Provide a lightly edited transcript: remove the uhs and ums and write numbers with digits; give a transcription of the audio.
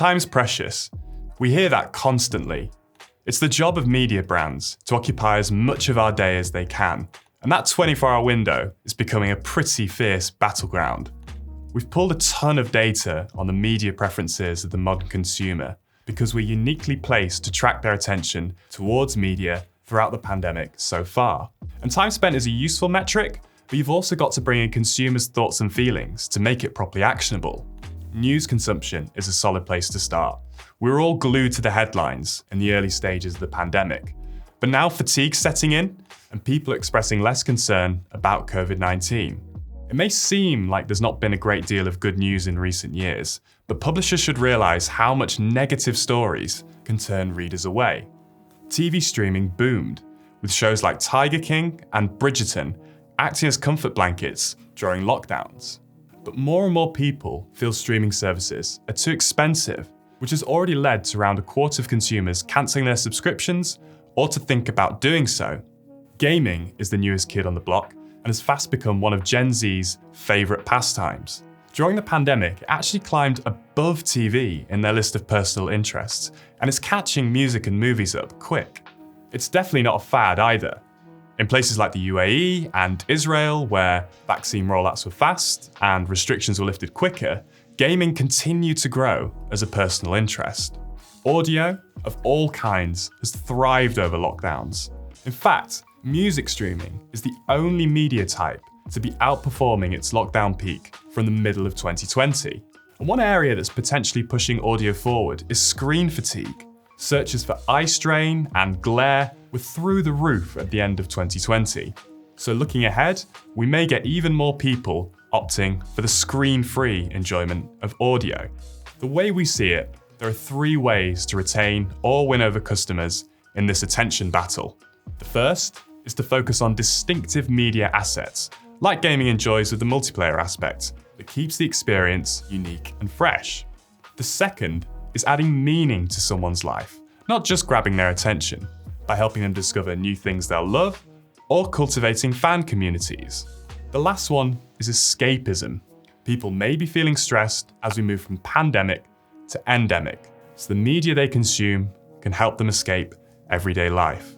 Time's precious. We hear that constantly. It's the job of media brands to occupy as much of our day as they can, and that 24-hour window is becoming a pretty fierce battleground. We've pulled a ton of data on the media preferences of the modern consumer because we're uniquely placed to track their attention towards media throughout the pandemic so far. And time spent is a useful metric, but you've also got to bring in consumers' thoughts and feelings to make it properly actionable. News consumption is a solid place to start. We were all glued to the headlines in the early stages of the pandemic, but now fatigue's setting in and people are expressing less concern about COVID-19. It may seem like there's not been a great deal of good news in recent years, but publishers should realise how much negative stories can turn readers away. TV streaming boomed, with shows like Tiger King and Bridgerton acting as comfort blankets during lockdowns. But more and more people feel streaming services are too expensive, which has already led to around a quarter of consumers cancelling their subscriptions or to think about doing so. Gaming is the newest kid on the block and has fast become one of Gen Z's favourite pastimes. During the pandemic, it actually climbed above TV in their list of personal interests, and it's catching music and movies up quick. It's definitely not a fad either. In places like the UAE and Israel, where vaccine rollouts were fast and restrictions were lifted quicker, gaming continued to grow as a personal interest. Audio of all kinds has thrived over lockdowns. In fact, music streaming is the only media type to be outperforming its lockdown peak from the middle of 2020. And one area that's potentially pushing audio forward is screen fatigue. Searches for eye strain and glare were through the roof at the end of 2020. So looking ahead, we may get even more people opting for the screen-free enjoyment of audio. The way we see it, there are 3 ways to retain or win over customers in this attention battle. The first is to focus on distinctive media assets, like gaming enjoys with the multiplayer aspect, that keeps the experience unique and fresh. The second is adding meaning to someone's life, not just grabbing their attention, by helping them discover new things they'll love or cultivating fan communities. The last one is escapism. People may be feeling stressed as we move from pandemic to endemic, so the media they consume can help them escape everyday life.